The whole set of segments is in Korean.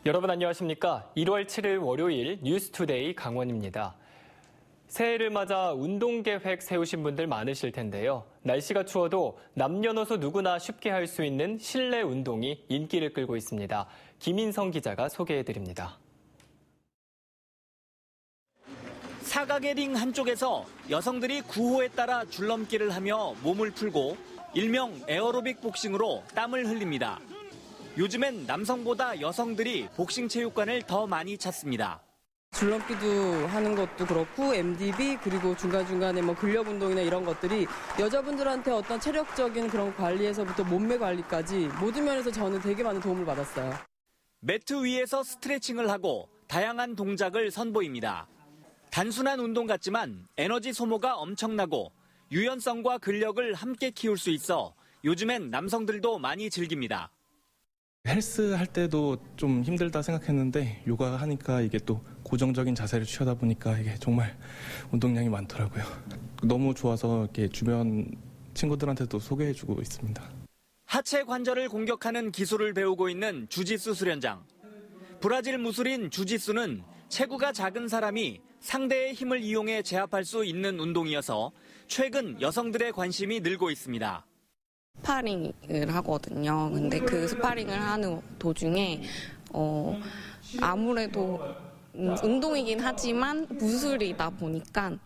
여러분 안녕하십니까? 1월 7일 월요일 뉴스투데이 강원입니다. 새해를 맞아 운동 계획 세우신 분들 많으실 텐데요. 날씨가 추워도 남녀노소 누구나 쉽게 할 수 있는 실내 운동이 인기를 끌고 있습니다. 김인성 기자가 소개해드립니다. 사각의 링 한쪽에서 여성들이 구호에 따라 줄넘기를 하며 몸을 풀고 일명 에어로빅 복싱으로 땀을 흘립니다. 요즘엔 남성보다 여성들이 복싱 체육관을 더 많이 찾습니다. 줄넘기도 하는 것도 그렇고 MDB 그리고 중간중간에 근력 운동이나 이런 것들이 여자분들한테 어떤 체력적인 그런 관리에서부터 몸매 관리까지 모든 면에서 저는 되게 많은 도움을 받았어요. 매트 위에서 스트레칭을 하고 다양한 동작을 선보입니다. 단순한 운동 같지만 에너지 소모가 엄청나고 유연성과 근력을 함께 키울 수 있어 요즘엔 남성들도 많이 즐깁니다. 헬스 할 때도 좀 힘들다 생각했는데 요가 하니까 이게 또 고정적인 자세를 취하다 보니까 이게 정말 운동량이 많더라고요. 너무 좋아서 이렇게 주변 친구들한테도 소개해주고 있습니다. 하체 관절을 공격하는 기술을 배우고 있는 주짓수 수련장. 브라질 무술인 주짓수는 체구가 작은 사람이 상대의 힘을 이용해 제압할 수 있는 운동이어서 최근 여성들의 관심이 늘고 있습니다. 스파링을 하거든요. 근데 그 스파링을 하는 도중에 아무래도 운동이긴 하지만 무술이다 보니까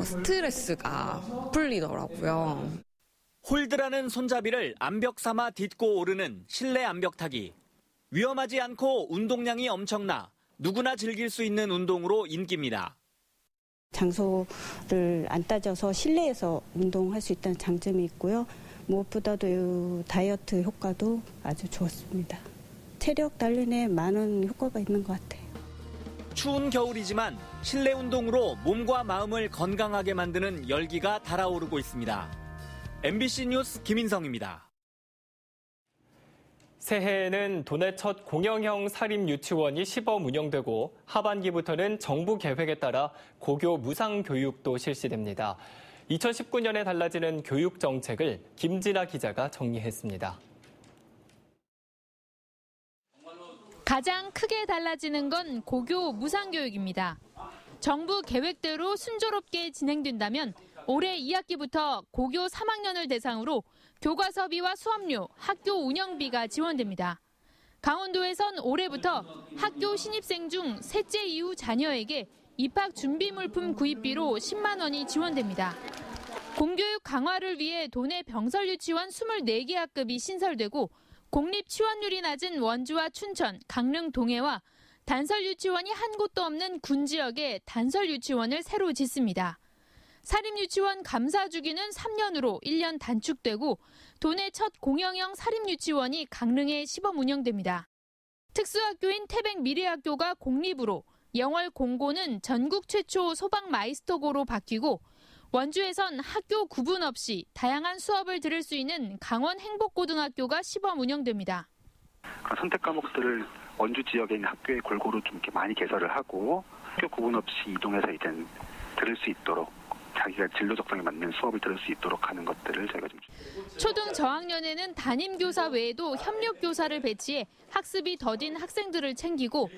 스트레스가 풀리더라고요. 홀드라는 손잡이를 암벽 삼아 딛고 오르는 실내 암벽타기. 위험하지 않고 운동량이 엄청나 누구나 즐길 수 있는 운동으로 인기입니다. 장소를 안 따져서 실내에서 운동할 수 있다는 장점이 있고요. 무엇보다도 다이어트 효과도 아주 좋았습니다. 체력 단련에 많은 효과가 있는 것 같아요. 추운 겨울이지만 실내 운동으로 몸과 마음을 건강하게 만드는 열기가 달아오르고 있습니다. MBC 뉴스 김인성입니다. 새해에는 도내 첫 공영형 사립유치원이 시범 운영되고 하반기부터는 정부 계획에 따라 고교 무상교육도 실시됩니다. 2019년에 달라지는 교육 정책을 김진아 기자가 정리했습니다. 가장 크게 달라지는 건 고교 무상교육입니다. 정부 계획대로 순조롭게 진행된다면 올해 2학기부터 고교 3학년을 대상으로 교과서비와 수업료, 학교 운영비가 지원됩니다. 강원도에선 올해부터 학교 신입생 중 셋째 이후 자녀에게 입학 준비 물품 구입비로 10만 원이 지원됩니다. 공교육 강화를 위해 도내 병설유치원 24개 학급이 신설되고 공립 취원율이 낮은 원주와 춘천, 강릉 동해와 단설유치원이 한 곳도 없는 군 지역에 단설유치원을 새로 짓습니다. 사립유치원 감사 주기는 3년으로 1년 단축되고 도내 첫 공영형 사립유치원이 강릉에 시범 운영됩니다. 특수학교인 태백미래학교가 공립으로 영월 공고는 전국 최초 소방 마이스터고로 바뀌고 원주에선 학교 구분 없이 다양한 수업을 들을 수 있는 강원 행복고등학교가 시범 운영됩니다. 선택 과목들을 원주 지역에 있는 학교에 골고루 좀 이렇게 많이 개설을 하고 학교 구분 없이 이동해서 이제 들을 수 있도록 자기가 진로 적성에 맞는 수업을 들을 수 있도록 하는 것들을 저희가 좀. 초등 저학년에는 담임교사 외에도 협력교사를 배치해 학습이 더딘 학생들을 챙기고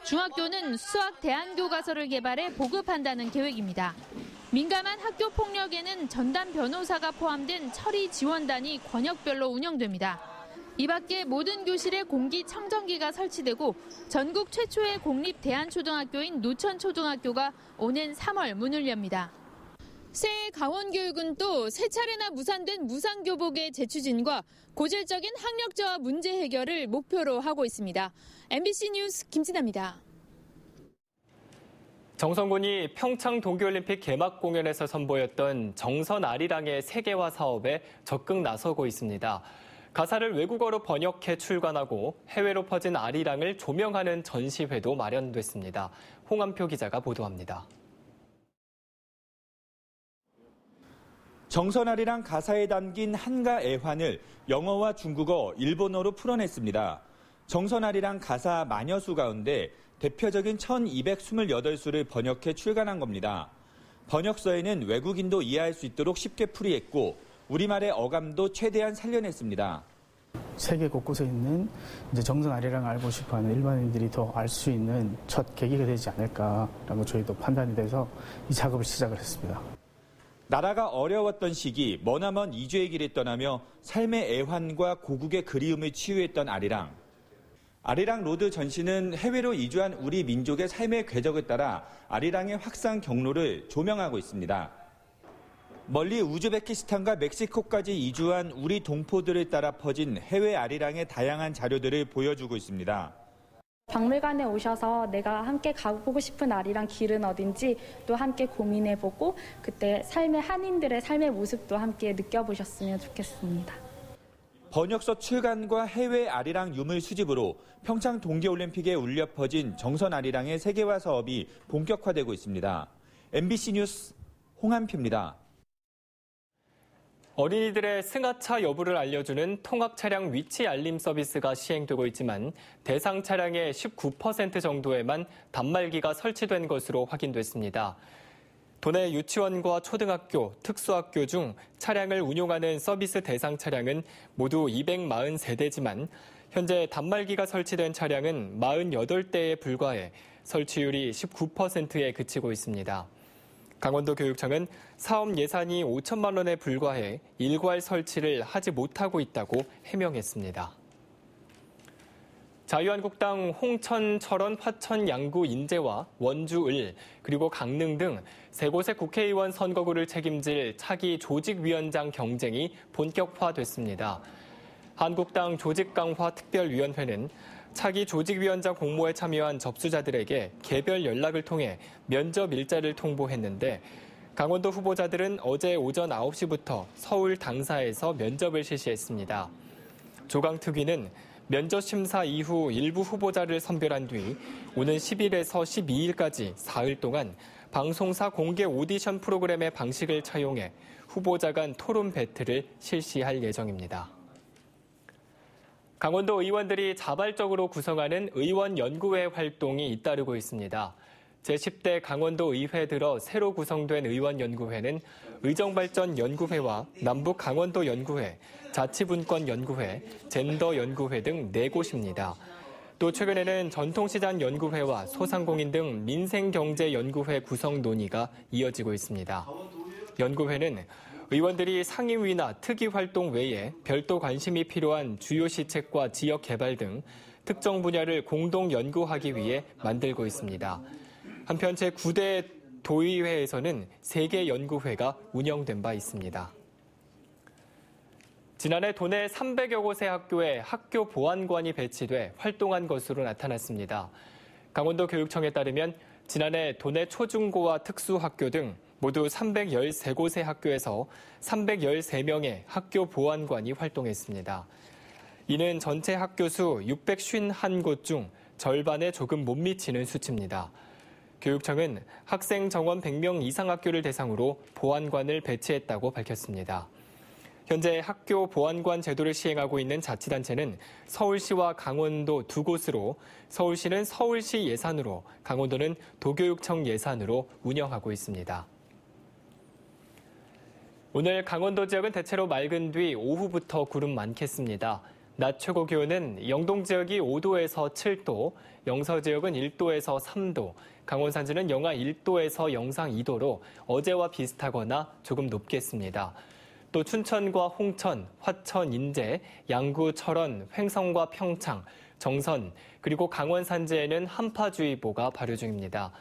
중학교는 수학 대안교과서를 개발해 보급한다는 계획입니다. 민감한 학교 폭력에는 전담 변호사가 포함된 처리 지원단이 권역별로 운영됩니다. 이 밖에 모든 교실에 공기청정기가 설치되고 전국 최초의 공립 대안초등학교인 노천초등학교가 오는 3월 문을 엽니다. 새해 강원교육은 또 세 차례나 무산된 무상교복의 재추진과 고질적인 학력 저하 문제 해결을 목표로 하고 있습니다. MBC 뉴스 김진아입니다. 정성군이 평창 동계올림픽 개막 공연에서 선보였던 정선 아리랑의 세계화 사업에 적극 나서고 있습니다. 가사를 외국어로 번역해 출간하고 해외로 퍼진 아리랑을 조명하는 전시회도 마련됐습니다. 홍한표 기자가 보도합니다. 정선아리랑 가사에 담긴 한가 애환을 영어와 중국어, 일본어로 풀어냈습니다. 정선아리랑 가사 마녀수 가운데 대표적인 1228수를 번역해 출간한 겁니다. 번역서에는 외국인도 이해할 수 있도록 쉽게 풀이했고 우리말의 어감도 최대한 살려냈습니다. 세계 곳곳에 있는 이제 정선 아리랑을 알고 싶어하는 일반인들이 더 알 수 있는 첫 계기가 되지 않을까라고 저희도 판단이 돼서 이 작업을 시작을 했습니다. 나라가 어려웠던 시기 머나먼 이주의 길을 떠나며 삶의 애환과 고국의 그리움을 치유했던 아리랑. 아리랑 로드 전시는 해외로 이주한 우리 민족의 삶의 궤적을 따라 아리랑의 확산 경로를 조명하고 있습니다. 멀리 우즈베키스탄과 멕시코까지 이주한 우리 동포들을 따라 퍼진 해외 아리랑의 다양한 자료들을 보여주고 있습니다. 박물관에 오셔서 내가 함께 가보고 싶은 아리랑 길은 어딘지 또 함께 고민해보고 그때 삶의 한인들의 삶의 모습도 함께 느껴보셨으면 좋겠습니다. 번역서 출간과 해외 아리랑 유물 수집으로 평창 동계올림픽에 울려 퍼진 정선 아리랑의 세계화 사업이 본격화되고 있습니다. MBC 뉴스 홍한표입니다. 어린이들의 승하차 여부를 알려주는 통학 차량 위치 알림 서비스가 시행되고 있지만 대상 차량의 19% 정도에만 단말기가 설치된 것으로 확인됐습니다. 도내 유치원과 초등학교, 특수학교 중 차량을 운용하는 서비스 대상 차량은 모두 240세대지만 현재 단말기가 설치된 차량은 48대에 불과해 설치율이 19%에 그치고 있습니다. 강원도 교육청은 사업 예산이 5천만 원에 불과해 일괄 설치를 하지 못하고 있다고 해명했습니다. 자유한국당 홍천, 철원, 화천, 양구, 인제와 원주, 을, 그리고 강릉 등 세 곳의 국회의원 선거구를 책임질 차기 조직위원장 경쟁이 본격화됐습니다. 한국당 조직강화특별위원회는 차기 조직위원장 공모에 참여한 접수자들에게 개별 연락을 통해 면접 일자를 통보했는데 강원도 후보자들은 어제 오전 9시부터 서울 당사에서 면접을 실시했습니다. 조강특위는 면접 심사 이후 일부 후보자를 선별한 뒤 오는 10일에서 12일까지 사흘 동안 방송사 공개 오디션 프로그램의 방식을 차용해 후보자 간 토론 배틀을 실시할 예정입니다. 강원도 의원들이 자발적으로 구성하는 의원연구회 활동이 잇따르고 있습니다. 제10대 강원도 의회 들어 새로 구성된 의원연구회는 의정발전연구회와 남북강원도연구회, 자치분권연구회, 젠더연구회 등 4곳입니다. 또 최근에는 전통시장연구회와 소상공인 등 민생경제연구회 구성 논의가 이어지고 있습니다. 연구회는 의원들이 상임위나 특위활동 외에 별도 관심이 필요한 주요 시책과 지역 개발 등 특정 분야를 공동 연구하기 위해 만들고 있습니다. 한편 제9대 도의회에서는 3개 연구회가 운영된 바 있습니다. 지난해 도내 300여 곳의 학교에 학교 보안관이 배치돼 활동한 것으로 나타났습니다. 강원도 교육청에 따르면 지난해 도내 초중고와 특수학교 등 모두 313곳의 학교에서 313명의 학교 보안관이 활동했습니다. 이는 전체 학교 수 651곳 중 절반에 조금 못 미치는 수치입니다. 교육청은 학생 정원 100명 이상 학교를 대상으로 보안관을 배치했다고 밝혔습니다. 현재 학교 보안관 제도를 시행하고 있는 자치단체는 서울시와 강원도 2곳으로 서울시는 서울시 예산으로 강원도는 도교육청 예산으로 운영하고 있습니다. 오늘 강원도 지역은 대체로 맑은 뒤 오후부터 구름 많겠습니다. 낮 최고 기온은 영동 지역이 5도에서 7도, 영서 지역은 1도에서 3도, 강원 산지는 영하 1도에서 영상 2도로 어제와 비슷하거나 조금 높겠습니다. 또 춘천과 홍천, 화천, 인제, 양구, 철원, 횡성과 평창, 정선, 그리고 강원 산지에는 한파주의보가 발효 중입니다.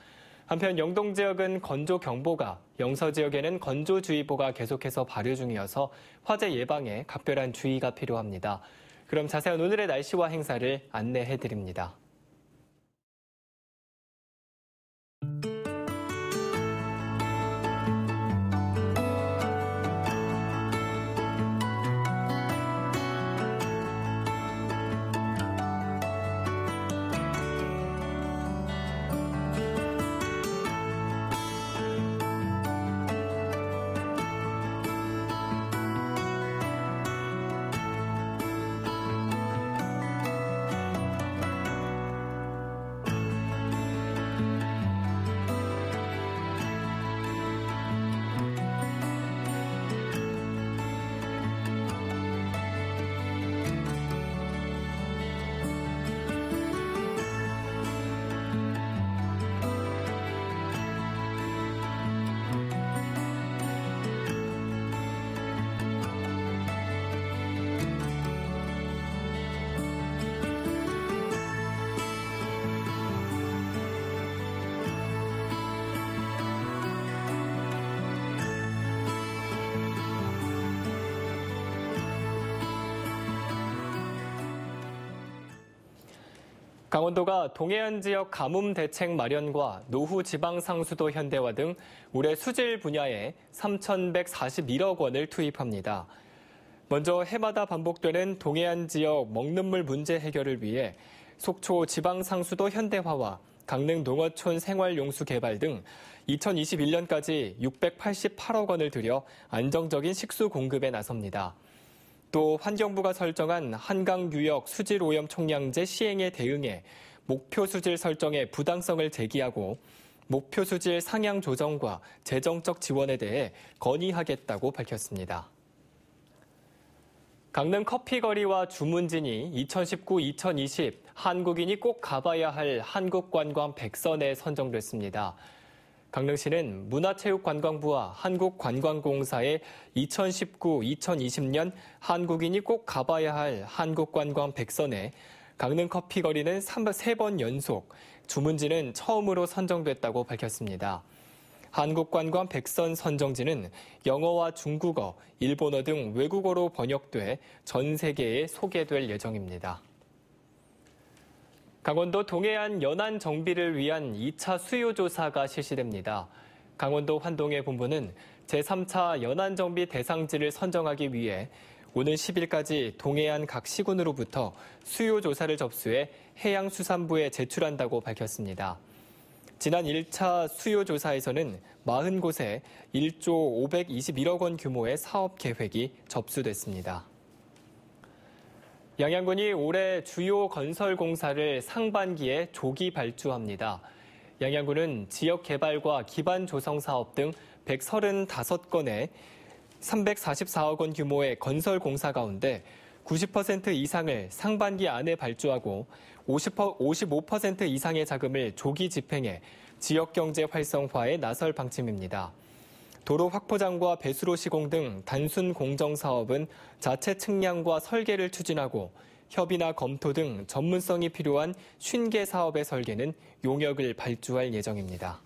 한편 영동 지역은 건조경보가, 영서 지역에는 건조주의보가 계속해서 발효 중이어서 화재 예방에 각별한 주의가 필요합니다. 그럼 자세한 오늘의 날씨와 행사를 안내해드립니다. 강원도가 동해안 지역 가뭄 대책 마련과 노후 지방 상수도 현대화 등 올해 수질 분야에 3,141억 원을 투입합니다. 먼저 해마다 반복되는 동해안 지역 먹는 물 문제 해결을 위해 속초 지방 상수도 현대화와 강릉 농어촌 생활용수 개발 등 2021년까지 688억 원을 들여 안정적인 식수 공급에 나섭니다. 또 환경부가 설정한 한강유역 수질오염 총량제 시행에 대응해 목표 수질 설정의 부당성을 제기하고 목표 수질 상향 조정과 재정적 지원에 대해 건의하겠다고 밝혔습니다. 강릉 커피거리와 주문진이 2019-2020 한국인이 꼭 가봐야 할 한국관광 100선에 선정됐습니다. 강릉시는 문화체육관광부와 한국관광공사의 2019-2020년 한국인이 꼭 가봐야 할 한국관광 100선에 강릉 커피거리는 3번 연속, 주문진은 처음으로 선정됐다고 밝혔습니다. 한국관광 100선 선정지는 영어와 중국어, 일본어 등 외국어로 번역돼 전 세계에 소개될 예정입니다. 강원도 동해안 연안 정비를 위한 2차 수요조사가 실시됩니다. 강원도 환동해 본부는 제3차 연안 정비 대상지를 선정하기 위해 오는 10일까지 동해안 각 시군으로부터 수요조사를 접수해 해양수산부에 제출한다고 밝혔습니다. 지난 1차 수요조사에서는 40곳에 1조 521억 원 규모의 사업 계획이 접수됐습니다. 양양군이 올해 주요 건설 공사를 상반기에 조기 발주합니다. 양양군은 지역 개발과 기반 조성 사업 등 135건의 344억 원 규모의 건설 공사 가운데 90% 이상을 상반기 안에 발주하고 55% 이상의 자금을 조기 집행해 지역경제 활성화에 나설 방침입니다. 도로 확포장과 배수로 시공 등 단순 공정 사업은 자체 측량과 설계를 추진하고 협의나 검토 등 전문성이 필요한 50개 사업의 설계는 용역을 발주할 예정입니다.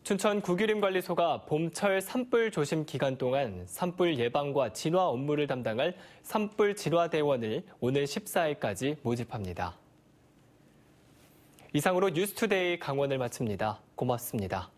춘천 구기림관리소가 봄철 산불 조심 기간 동안 산불 예방과 진화 업무를 담당할 산불 진화대원을 오늘 14일까지 모집합니다. 이상으로 뉴스투데이 강원을 마칩니다. 고맙습니다.